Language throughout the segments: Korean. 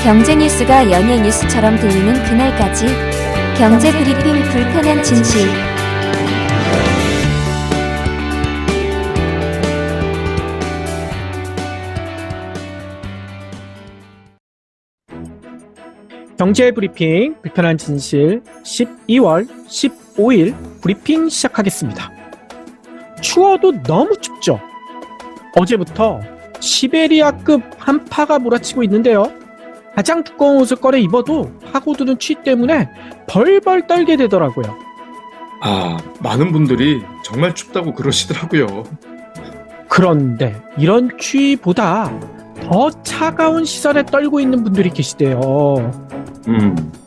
경제 뉴스가 연예 뉴스처럼 들리는 그날까지 경제 브리핑 불편한 진실. 경제 브리핑 불편한 진실 12월 15일 브리핑 시작하겠습니다. 추워도 너무 춥죠. 어제부터 시베리아급 한파가 몰아치고 있는데요. 가장 두꺼운 옷을 꺼내 입어도 파고드는 추위 때문에 벌벌 떨게 되더라고요. 많은 분들이 정말 춥다고 그러시더라고요. 그런데 이런 추위보다 더 차가운 시선에 떨고 있는 분들이 계시대요.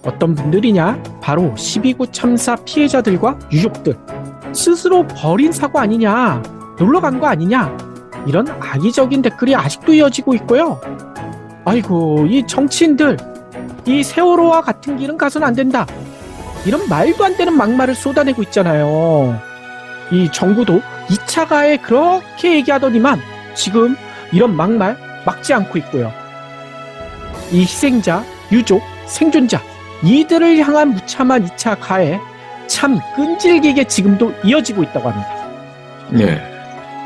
어떤 분들이냐? 바로 12구 참사 피해자들과 유족들. 스스로 벌인 사고 아니냐? 놀러 간 거 아니냐? 이런 악의적인 댓글이 아직도 이어지고 있고요. 아이고, 이 정치인들, 이 세월호와 같은 길은 가서는 안 된다. 이런 말도 안 되는 막말을 쏟아내고 있잖아요. 이 정부도 2차 가해 그렇게 얘기하더니만 지금 이런 막말 막지 않고 있고요. 이 희생자, 유족, 생존자 이들을 향한 무참한 2차 가해 참 끈질기게 지금도 이어지고 있다고 합니다. 네.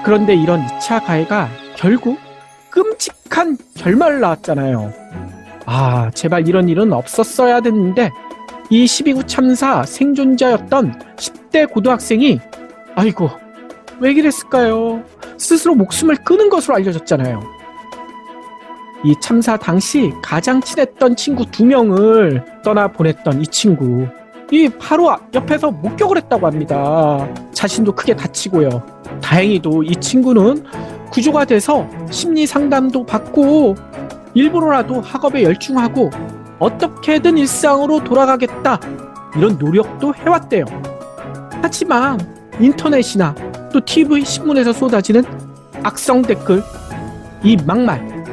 그런데 이런 2차 가해가 결국 끔찍한 결말을 낳았잖아요. 제발 이런 일은 없었어야 됐는데 이 12구 참사 생존자였던 10대 고등학생이 아이고 왜 그랬을까요? 스스로 목숨을 끊은 것으로 알려졌잖아요. 이 참사 당시 가장 친했던 친구 2명을 떠나보냈던 이 친구, 이 바로 옆에서 목격을 했다고 합니다. 자신도 크게 다치고요. 다행히도 이 친구는 구조가 돼서 심리 상담도 받고 일부러라도 학업에 열중하고 어떻게든 일상으로 돌아가겠다 이런 노력도 해왔대요. 하지만 인터넷이나 또 TV 신문에서 쏟아지는 악성 댓글, 이 막말,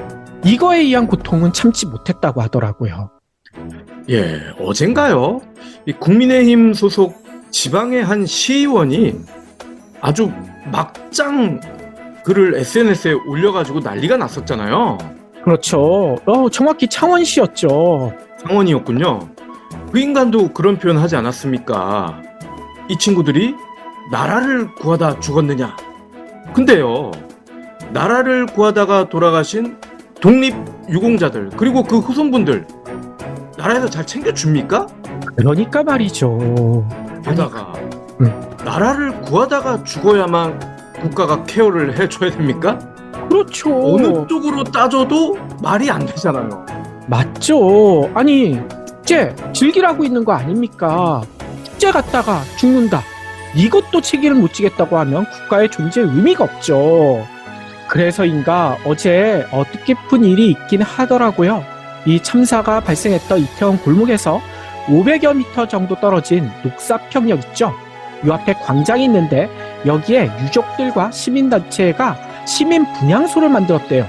이거에 의한 고통은 참지 못했다고 하더라고요. 예, 어젠가요? 이 국민의힘 소속 지방의 한 시의원이 아주 막장 글을 SNS에 올려가지고 난리가 났었잖아요. 그렇죠. 정확히 창원시였죠. 창원이었군요. 그 인간도 그런 표현 하지 않았습니까? 이 친구들이 나라를 구하다 죽었느냐? 근데요, 나라를 구하다가 돌아가신 독립유공자들 그리고 그 후손분들 나라에서 잘 챙겨줍니까? 그러니까 말이죠. 게다가 나라를 구하다가 죽어야만 국가가 케어를 해줘야 됩니까? 그렇죠. 어느 쪽으로 따져도 말이 안 되잖아요. 맞죠. 아니, 축제 즐기라고 있는 거 아닙니까? 축제 갔다가 죽는다. 이것도 책임을 못 지겠다고 하면 국가의 존재에 의미가 없죠. 그래서인가 어제 뜻깊은 일이 있긴 하더라고요. 이 참사가 발생했던 이태원 골목에서 500여 미터 정도 떨어진 녹사평역 있죠. 요 앞에 광장이 있는데 여기에 유족들과 시민단체가 시민 분향소를 만들었대요.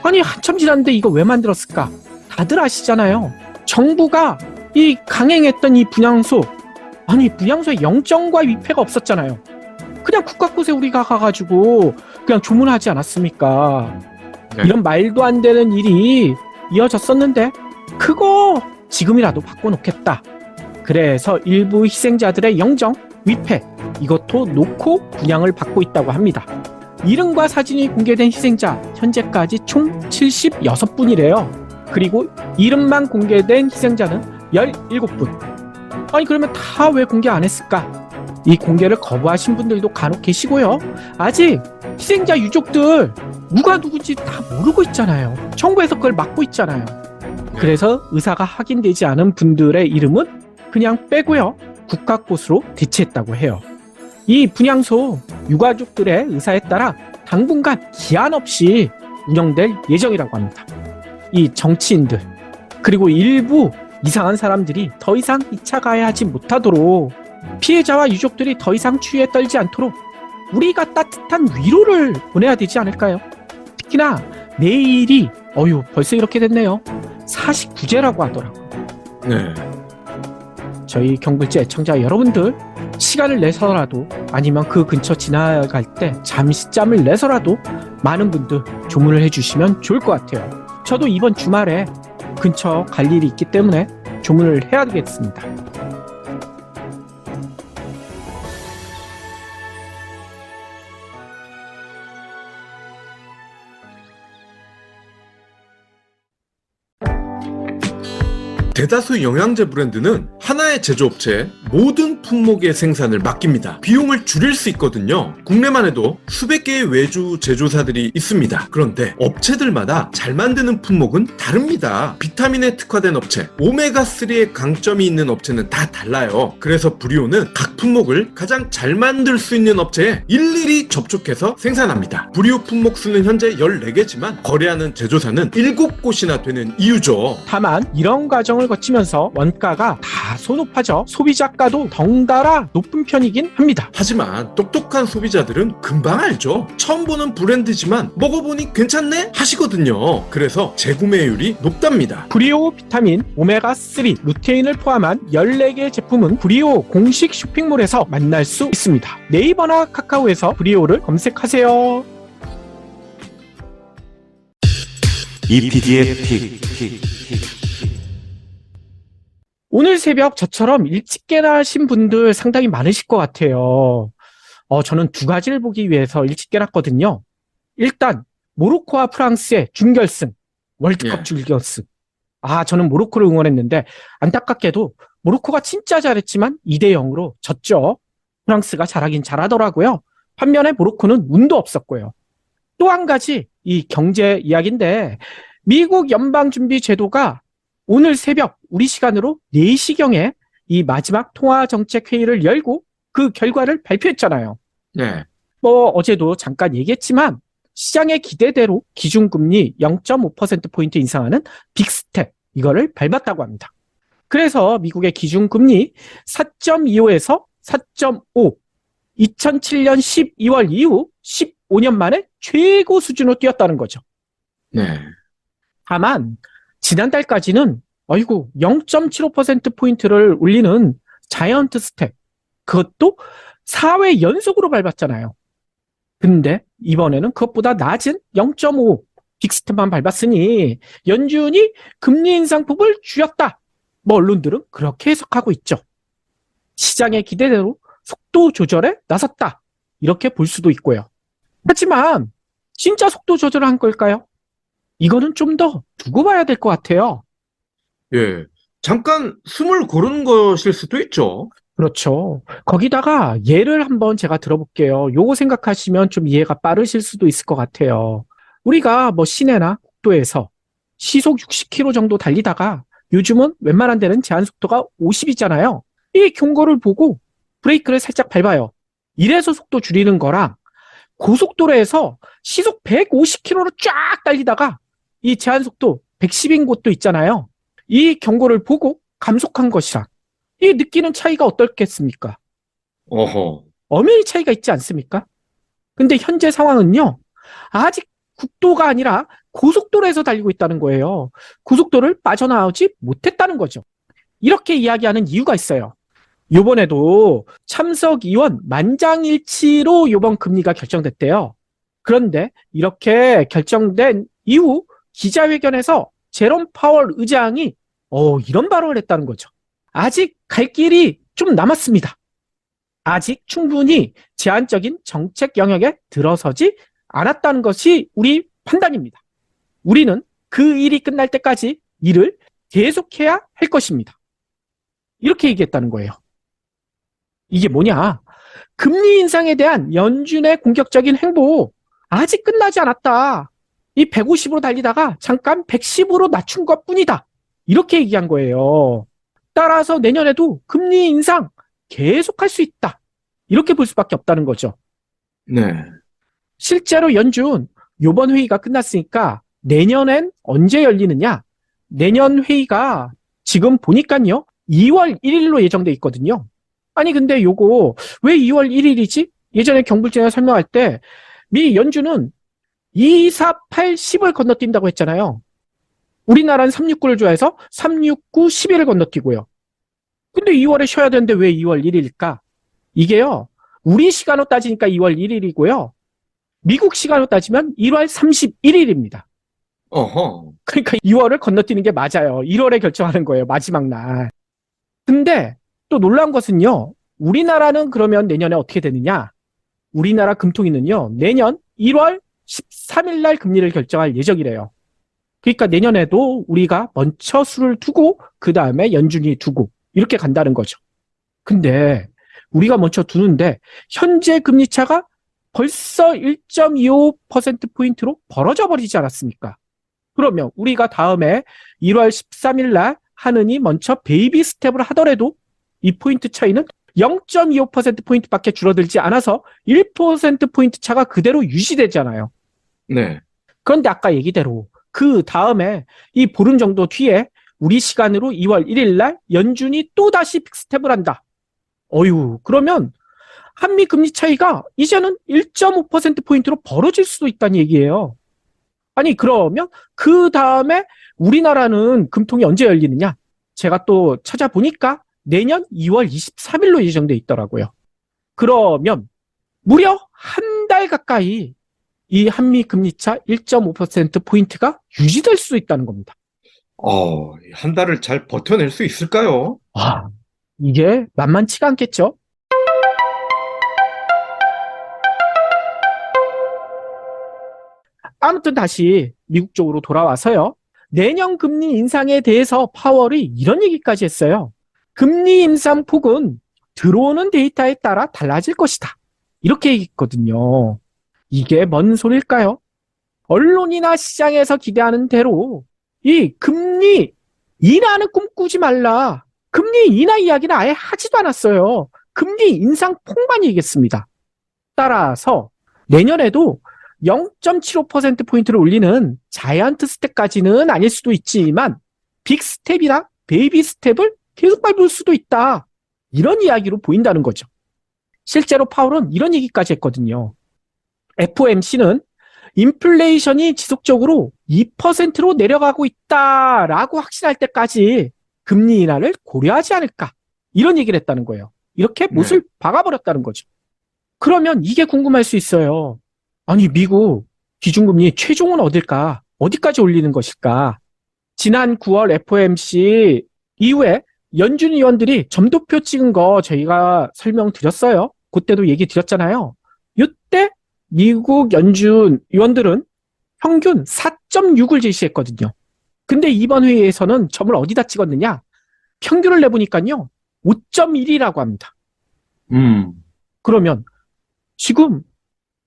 아니 한참 지났는데 이거 왜 만들었을까? 다들 아시잖아요. 정부가 이 강행했던 이 분향소, 아니 분향소에 영정과 위패가 없었잖아요. 그냥 국가곳에 우리가 가가지고 그냥 조문하지 않았습니까? 네. 이런 말도 안 되는 일이 이어졌었는데 그거 지금이라도 바꿔놓겠다. 그래서 일부 희생자들의 영정, 위패 이것도 놓고 분향을 받고 있다고 합니다. 이름과 사진이 공개된 희생자 현재까지 총 76분이래요. 그리고 이름만 공개된 희생자는 17분. 아니 그러면 다 왜 공개 안 했을까? 이 공개를 거부하신 분들도 간혹 계시고요. 아직 희생자 유족들 누가 누군지 다 모르고 있잖아요. 정부에서 그걸 막고 있잖아요. 그래서 의사가 확인되지 않은 분들의 이름은 그냥 빼고요. 국가꽃으로 대체했다고 해요. 이 분향소 유가족들의 의사에 따라 당분간 기한 없이 운영될 예정이라고 합니다. 이 정치인들 그리고 일부 이상한 사람들이 더 이상 2차 가해하지 못하도록 피해자와 유족들이 더 이상 추위에 떨지 않도록 우리가 따뜻한 위로를 보내야 되지 않을까요? 특히나 내일이 벌써 이렇게 됐네요. 49제라고 하더라고요. 네. 저희 경불제 애청자 여러분들 시간을 내서라도 아니면 그 근처 지나갈 때 잠시 짬을 내서라도 많은 분들 조문을 해주시면 좋을 것 같아요. 저도 이번 주말에 근처 갈 일이 있기 때문에 주문을 해야 되겠습니다. 대다수 영양제 브랜드는 하나의 제조업체에 모든 품목의 생산을 맡깁니다. 비용을 줄일 수 있거든요. 국내만 해도 수백 개의 외주 제조사들이 있습니다. 그런데 업체들마다 잘 만드는 품목은 다릅니다. 비타민에 특화된 업체, 오메가3의 강점이 있는 업체는 다 달라요. 그래서 브리오는 각 품목을 가장 잘 만들 수 있는 업체에 일일이 접촉해서 생산합니다. 브리오 품목 수는 현재 14개지만 거래하는 제조사는 7곳이나 되는 이유죠. 다만 이런 과정을 거치면서 원가가 다소 높아져 소비자가도 덩달아 높은 편이긴 합니다. 하지만 똑똑한 소비자들은 금방 알죠. 처음 보는 브랜드지만 먹어보니 괜찮네 하시거든요. 그래서 재구매율이 높답니다. 브리오 비타민, 오메가3, 루테인을 포함한 14개 제품은 브리오 공식 쇼핑몰에서 만날 수 있습니다. 네이버나 카카오에서 브리오를 검색하세요. EPD의 픽. 오늘 새벽 저처럼 일찍 깨나신 분들 상당히 많으실 것 같아요. 저는 두 가지를 보기 위해서 일찍 깨났거든요. 일단 모로코와 프랑스의 준결승, 월드컵 예. 준결승. 저는 모로코를 응원했는데 안타깝게도 모로코가 진짜 잘했지만 2대0으로 졌죠. 프랑스가 잘하긴 잘하더라고요. 반면에 모로코는 운도 없었고요. 또 한 가지 이 경제 이야기인데 미국 연방준비제도가 오늘 새벽 우리 시간으로 4시경에 이 마지막 통화정책회의를 열고 그 결과를 발표했잖아요. 네. 어제도 잠깐 얘기했지만 시장의 기대대로 기준금리 0.5%포인트 인상하는 빅스텝 이거를 밟았다고 합니다. 그래서 미국의 기준금리 4.25에서 4.5 2007년 12월 이후 15년 만에 최고 수준으로 뛰었다는 거죠. 네. 다만 지난달까지는 0.75%포인트를 올리는 자이언트 스텝 그것도 4회 연속으로 밟았잖아요. 근데 이번에는 그것보다 낮은 0.5 빅스텝만 밟았으니 연준이 금리 인상폭을 줄였다. 언론들은 그렇게 해석하고 있죠. 시장의 기대대로 속도 조절에 나섰다. 이렇게 볼 수도 있고요. 하지만 진짜 속도 조절을 한 걸까요? 이거는 좀 더 두고 봐야 될 것 같아요. 예. 잠깐 숨을 고르는 것일 수도 있죠. 그렇죠. 거기다가 예를 한번 제가 들어볼게요. 요거 생각하시면 좀 이해가 빠르실 수도 있을 것 같아요. 우리가 시내나 국도에서 시속 60km 정도 달리다가 요즘은 웬만한 데는 제한 속도가 50이잖아요. 이 경고를 보고 브레이크를 살짝 밟아요. 이래서 속도 줄이는 거랑 고속도로에서 시속 150km로 쫙 달리다가 이 제한 속도 110인 곳도 있잖아요. 이 경고를 보고 감속한 것이랑 이 느끼는 차이가 어떻겠습니까? 어허. 엄연히 차이가 있지 않습니까? 근데 현재 상황은요. 아직 국도가 아니라 고속도로에서 달리고 있다는 거예요. 고속도로를 빠져나오지 못했다는 거죠. 이렇게 이야기하는 이유가 있어요. 요번에도 참석 의원 만장일치로 요번 금리가 결정됐대요. 그런데 이렇게 결정된 이후 기자회견에서 제롬 파월 의장이 이런 발언을 했다는 거죠. 아직 갈 길이 좀 남았습니다. 아직 충분히 제한적인 정책 영역에 들어서지 않았다는 것이 우리 판단입니다. 우리는 그 일이 끝날 때까지 일을 계속해야 할 것입니다. 이렇게 얘기했다는 거예요. 이게 뭐냐? 금리 인상에 대한 연준의 공격적인 행보 아직 끝나지 않았다. 이 150으로 달리다가 잠깐 110으로 낮춘 것뿐이다. 이렇게 얘기한 거예요. 따라서 내년에도 금리 인상 계속할 수 있다. 이렇게 볼 수밖에 없다는 거죠. 네. 실제로 연준 이번 회의가 끝났으니까 내년엔 언제 열리느냐? 내년 회의가 지금 보니까요. 2월 1일로 예정돼 있거든요. 아니 근데 요거 왜 2월 1일이지? 예전에 경불제가 설명할 때 미 연준은 2, 4, 8, 10을 건너뛴다고 했잖아요. 우리나라는 369를 좋아해서 369, 11을 건너뛰고요. 근데 2월에 쉬어야 되는데 왜 2월 1일일까? 이게요. 우리 시간으로 따지니까 2월 1일이고요. 미국 시간으로 따지면 1월 31일입니다. 어허. 그러니까 2월을 건너뛰는 게 맞아요. 1월에 결정하는 거예요. 마지막 날. 근데 또 놀라운 것은요. 우리나라는 그러면 내년에 어떻게 되느냐? 우리나라 금통위는요. 내년 1월 13일 날 금리를 결정할 예정이래요. 그러니까 내년에도 우리가 먼저 수를 두고 그 다음에 연준이 두고 이렇게 간다는 거죠. 근데 우리가 먼저 두는데 현재 금리 차가 벌써 1.25%포인트로 벌어져 버리지 않았습니까? 그러면 우리가 다음에 1월 13일 날 하느니 먼저 베이비 스텝을 하더라도 이 포인트 차이는 0.25%포인트밖에 줄어들지 않아서 1%포인트 차가 그대로 유지되잖아요. 네. 그런데 아까 얘기대로 그 다음에 이 보름 정도 뒤에 우리 시간으로 2월 1일 날 연준이 또다시 빅스텝을 한다. 그러면 한미 금리 차이가 이제는 1.5%포인트로 벌어질 수도 있다는 얘기예요. 아니, 그러면 그 다음에 우리나라는 금통이 언제 열리느냐? 제가 또 찾아보니까 내년 2월 23일로 예정돼 있더라고요. 그러면 무려 한 달 가까이 이 한미 금리차 1.5%포인트가 유지될 수 있다는 겁니다. 한 달을 잘 버텨낼 수 있을까요? 이게 만만치가 않겠죠? 아무튼 다시 미국 쪽으로 돌아와서요. 내년 금리 인상에 대해서 파월이 이런 얘기까지 했어요. 금리 인상 폭은 들어오는 데이터에 따라 달라질 것이다. 이렇게 얘기했거든요. 이게 뭔 소릴까요? 언론이나 시장에서 기대하는 대로 이 금리 인하는 꿈꾸지 말라. 금리 인하 이야기는 아예 하지도 않았어요. 금리 인상 폭만 얘기했습니다. 따라서 내년에도 0.75%포인트를 올리는 자이언트 스텝까지는 아닐 수도 있지만 빅 스텝이나 베이비 스텝을 계속 밟을 수도 있다. 이런 이야기로 보인다는 거죠. 실제로 파월은 이런 얘기까지 했거든요. FOMC는 인플레이션이 지속적으로 2%로 내려가고 있다라고 확신할 때까지 금리 인하를 고려하지 않을까. 이런 얘기를 했다는 거예요. 이렇게 못을 박아버렸다는 거죠. 그러면 이게 궁금할 수 있어요. 아니, 미국 기준금리 최종은 어딜까? 어디까지 올리는 것일까? 지난 9월 FOMC 이후에 연준 위원들이 점도표 찍은 거 저희가 설명드렸어요. 그때도 얘기 드렸잖아요. 이때 미국 연준 위원들은 평균 4.6을 제시했거든요. 근데 이번 회의에서는 점을 어디다 찍었느냐? 평균을 내보니까요. 5.1이라고 합니다. 그러면 지금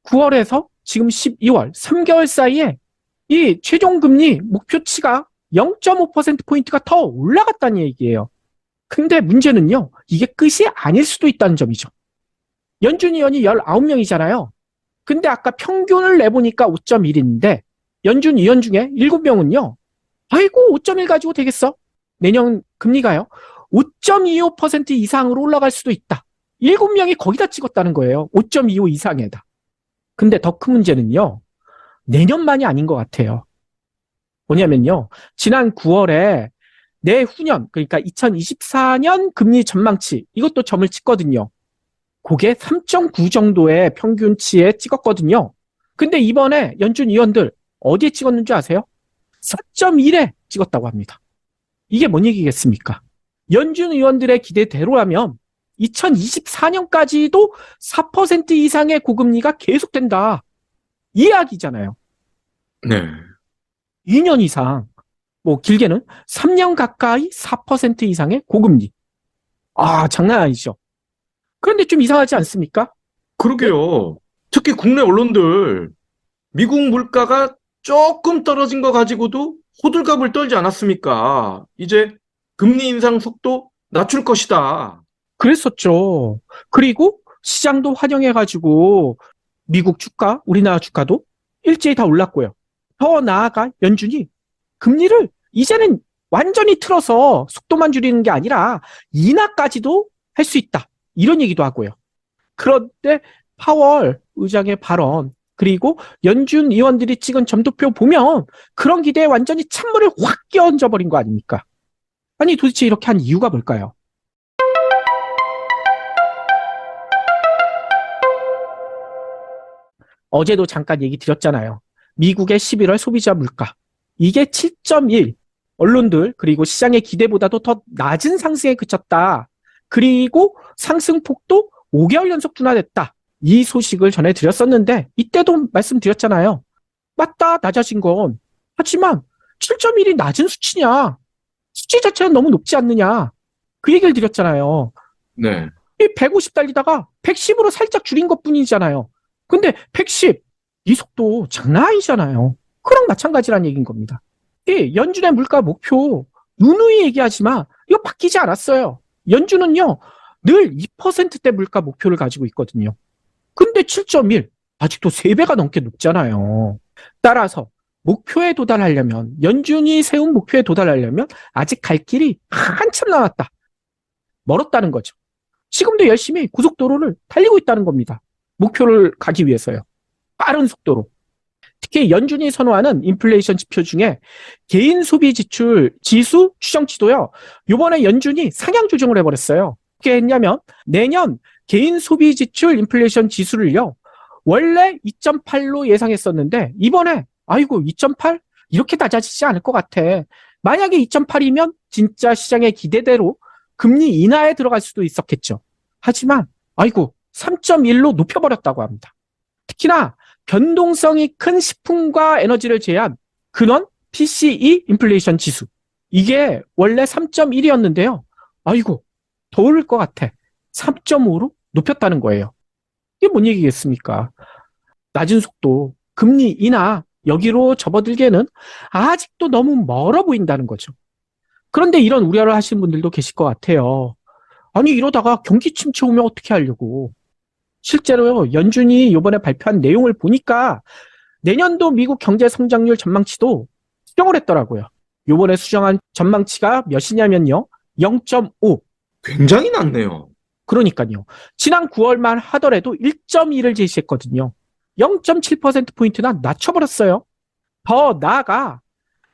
9월에서 지금 12월 3개월 사이에 이 최종금리 목표치가 0.5%포인트가 더 올라갔다는 얘기예요. 근데 문제는요. 이게 끝이 아닐 수도 있다는 점이죠. 연준 위원이 19명이잖아요. 근데 아까 평균을 내보니까 5.1인데 연준 위원 중에 7명은요. 아이고 5.1 가지고 되겠어? 내년 금리가요. 5.25% 이상으로 올라갈 수도 있다. 7명이 거기다 찍었다는 거예요. 5.25 이상에다. 근데 더 큰 문제는요. 내년만이 아닌 것 같아요. 뭐냐면요. 지난 9월에 내후년 그러니까 2024년 금리 전망치 이것도 점을 찍거든요. 그게 3.9 정도의 평균치에 찍었거든요. 근데 이번에 연준 위원들 어디에 찍었는 줄 아세요? 4.1에 찍었다고 합니다. 이게 뭔 얘기겠습니까? 연준 위원들의 기대대로라면 2024년까지도 4% 이상의 고금리가 계속된다. 이 이야기잖아요. 네. 2년 이상, 뭐 길게는 3년 가까이 4% 이상의 고금리. 장난 아니죠. 그런데 좀 이상하지 않습니까? 그러게요. 특히 국내 언론들 미국 물가가 조금 떨어진 거 가지고도 호들갑을 떨지 않았습니까? 이제 금리 인상 속도 낮출 것이다. 그랬었죠. 그리고 시장도 환영해가지고 미국 주가, 우리나라 주가도 일제히 다 올랐고요. 더 나아가 연준이 금리를 이제는 완전히 틀어서 속도만 줄이는 게 아니라 인하까지도 할 수 있다. 이런 얘기도 하고요. 그런데 파월 의장의 발언 그리고 연준 의원들이 찍은 점도표 보면 그런 기대에 완전히 찬물을 확 끼얹어 버린 거 아닙니까? 아니 도대체 이렇게 한 이유가 뭘까요? 어제도 잠깐 얘기 드렸잖아요. 미국의 11월 소비자 물가. 이게 7.1, 언론들 그리고 시장의 기대보다도 더 낮은 상승에 그쳤다. 그리고 상승폭도 5개월 연속 둔화됐다. 이 소식을 전해드렸었는데 이때도 말씀드렸잖아요. 맞다, 낮아진 건. 하지만 7.1이 낮은 수치냐? 수치 자체는 너무 높지 않느냐? 그 얘기를 드렸잖아요. 네. 이 150 달리다가 110으로 살짝 줄인 것뿐이잖아요. 근데 110, 이 속도 장난 아니잖아요. 그랑 마찬가지란 얘기인 겁니다. 이 연준의 물가 목표 누누이 얘기하지만 이거 바뀌지 않았어요. 연준은요 늘 2%대 물가 목표를 가지고 있거든요. 근데 7.1, 아직도 3배가 넘게 높잖아요. 따라서 목표에 도달하려면, 연준이 세운 목표에 도달하려면 아직 갈 길이 한참 남았다. 멀었다는 거죠. 지금도 열심히 고속도로를 달리고 있다는 겁니다. 목표를 가기 위해서요. 빠른 속도로. 특히 연준이 선호하는 인플레이션 지표 중에 개인 소비 지출 지수 추정치도요. 이번에 연준이 상향 조정을 해버렸어요. 어떻게 했냐면 내년 개인 소비 지출 인플레이션 지수를요. 원래 2.8로 예상했었는데 이번에 아이고 2.8? 이렇게 낮아지지 않을 것 같아. 만약에 2.8이면 진짜 시장의 기대대로 금리 인하에 들어갈 수도 있었겠죠. 하지만 아이고 3.1로 높여버렸다고 합니다. 특히나 변동성이 큰 식품과 에너지를 제한 근원 PCE 인플레이션 지수. 이게 원래 3.1이었는데요. 아이고 더 오를 것 같아. 3.5로 높였다는 거예요. 이게 뭔 얘기겠습니까? 낮은 속도, 금리 인하 여기로 접어들기에는 아직도 너무 멀어 보인다는 거죠. 그런데 이런 우려를 하시는 분들도 계실 것 같아요. 아니 이러다가 경기 침체 오면 어떻게 하려고. 실제로요, 연준이 이번에 발표한 내용을 보니까 내년도 미국 경제 성장률 전망치도 수정을 했더라고요. 이번에 수정한 전망치가 몇이냐면요. 0.5. 굉장히 낮네요. 그러니까요. 지난 9월만 하더라도 1.2를 제시했거든요. 0.7%포인트나 낮춰버렸어요. 더 나아가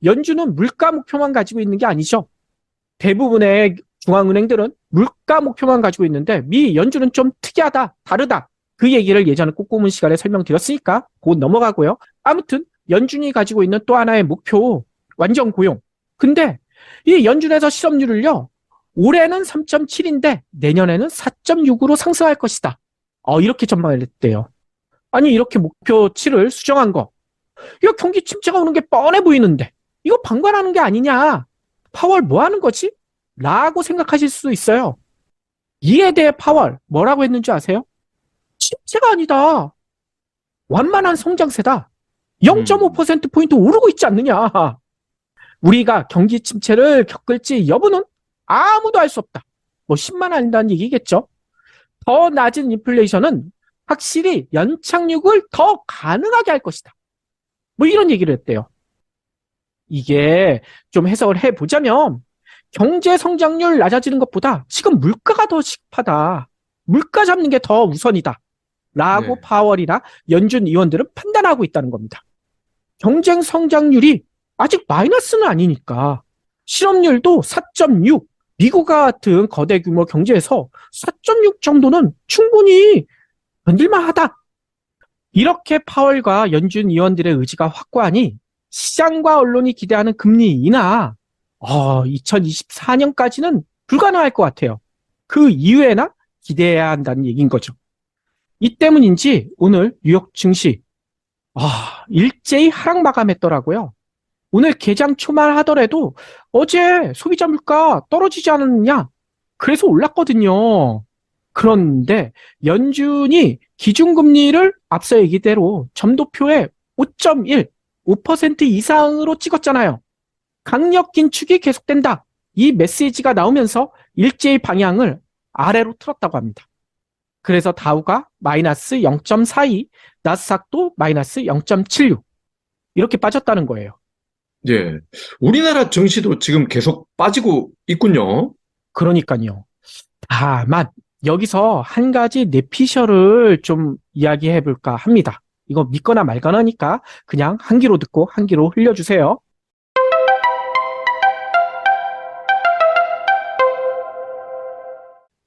연준은 물가 목표만 가지고 있는 게 아니죠. 대부분의 중앙은행들은 물가 목표만 가지고 있는데 미 연준은 좀 특이하다, 다르다. 그 얘기를 예전에 꼬꼬문 시간에 설명드렸으니까 곧 넘어가고요. 아무튼 연준이 가지고 있는 또 하나의 목표, 완전 고용. 근데 이 연준에서 실업률을요. 올해는 3.7인데 내년에는 4.6으로 상승할 것이다. 이렇게 전망을 했대요. 아니 이렇게 목표치를 수정한 거. 이거 경기 침체가 오는 게 뻔해 보이는데 이거 방관하는 게 아니냐. 파월 뭐 하는 거지? 라고 생각하실 수도 있어요. 이에 대해 파월 뭐라고 했는지 아세요? 침체가 아니다. 완만한 성장세다. 0.5%포인트 오르고 있지 않느냐. 우리가 경기 침체를 겪을지 여부는 아무도 알 수 없다. 뭐 10만 안다는 얘기겠죠. 더 낮은 인플레이션은 확실히 연착륙을 더 가능하게 할 것이다. 뭐 이런 얘기를 했대요. 이게 좀 해석을 해보자면 경제 성장률 낮아지는 것보다 지금 물가가 더 시급하다. 물가 잡는 게 더 우선이다. 라고 네. 파월이나 연준 의원들은 판단하고 있다는 겁니다. 경제 성장률이 아직 마이너스는 아니니까 실업률도 4.6, 미국과 같은 거대 규모 경제에서 4.6 정도는 충분히 견딜만 하다. 이렇게 파월과 연준 의원들의 의지가 확고하니 시장과 언론이 기대하는 금리 인하 2024년까지는 불가능할 것 같아요. 그 이후에나 기대해야 한다는 얘기인 거죠. 이 때문인지 오늘 뉴욕 증시 일제히 하락 마감했더라고요. 오늘 개장 초만 하더라도 어제 소비자 물가 떨어지지 않았느냐? 그래서 올랐거든요. 그런데 연준이 기준금리를 앞서 얘기대로 점도표에 5.1, 5% 이상으로 찍었잖아요. 강력 긴축이 계속된다. 이 메시지가 나오면서 일제히 방향을 아래로 틀었다고 합니다. 그래서 다우가 마이너스 0.42, 나스닥도 마이너스 0.76 이렇게 빠졌다는 거예요. 예. 우리나라 증시도 지금 계속 빠지고 있군요. 그러니까요. 다만 여기서 한 가지 뇌피셜을 좀 이야기해 볼까 합니다. 이거 믿거나 말거나니까 그냥 한 귀로 듣고 한 귀로 흘려주세요.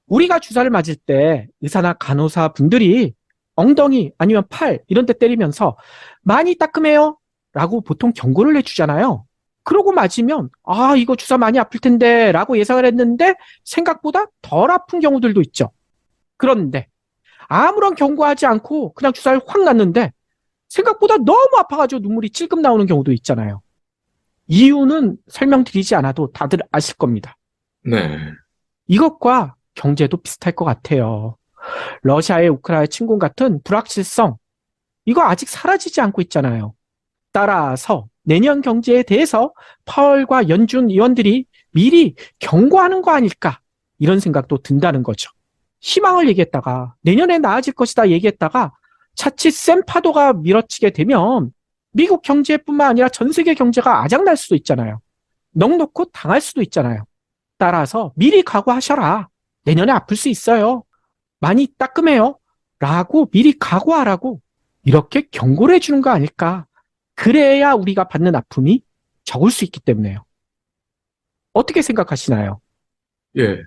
우리가 주사를 맞을 때 의사나 간호사 분들이 엉덩이 아니면 팔 이런 데 때리면서 많이 따끔해요 라고 보통 경고를 해주잖아요. 그러고 맞으면 아, 이거 주사 많이 아플 텐데 라고 예상을 했는데 생각보다 덜 아픈 경우들도 있죠. 그런데 아무런 경고하지 않고 그냥 주사를 확 놨는데 생각보다 너무 아파가지고 눈물이 찔끔 나오는 경우도 있잖아요. 이유는 설명드리지 않아도 다들 아실 겁니다. 네. 이것과 경제도 비슷할 것 같아요. 러시아의 우크라이나 침공 같은 불확실성, 이거 아직 사라지지 않고 있잖아요. 따라서 내년 경제에 대해서 파월과 연준 의원들이 미리 경고하는 거 아닐까, 이런 생각도 든다는 거죠. 희망을 얘기했다가 내년에 나아질 것이다 얘기했다가 차칫 센 파도가 밀어치게 되면 미국 경제뿐만 아니라 전 세계 경제가 아작날 수도 있잖아요. 넋놓고 당할 수도 있잖아요. 따라서 미리 각오하셔라. 내년에 아플 수 있어요. 많이 따끔해요. 라고 미리 각오하라고 이렇게 경고를 해주는 거 아닐까. 그래야 우리가 받는 아픔이 적을 수 있기 때문에요. 어떻게 생각하시나요? 예.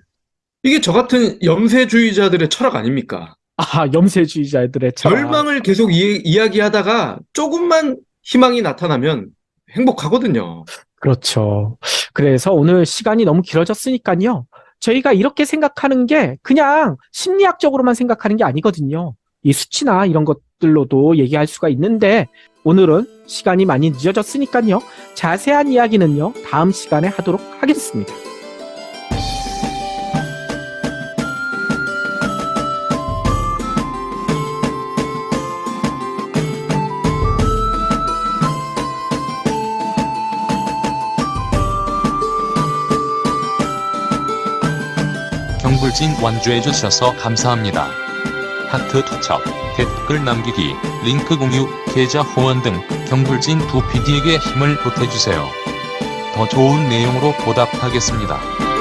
이게 저 같은 염세주의자들의 철학 아닙니까? 아, 염세주의자들의 철학. 절망을 계속 이야기하다가 조금만 희망이 나타나면 행복하거든요. 그렇죠. 그래서 오늘 시간이 너무 길어졌으니까요. 저희가 이렇게 생각하는 게 그냥 심리학적으로만 생각하는 게 아니거든요. 이 수치나 이런 것들로도 얘기할 수가 있는데 오늘은 시간이 많이 늦어졌으니까요. 자세한 이야기는요. 다음 시간에 하도록 하겠습니다. 경불진 완주해주셔서 감사합니다. 하트 투척, 댓글 남기기, 링크 공유, 계좌 후원 등 경불진 두 PD에게 힘을 보태주세요. 더 좋은 내용으로 보답하겠습니다.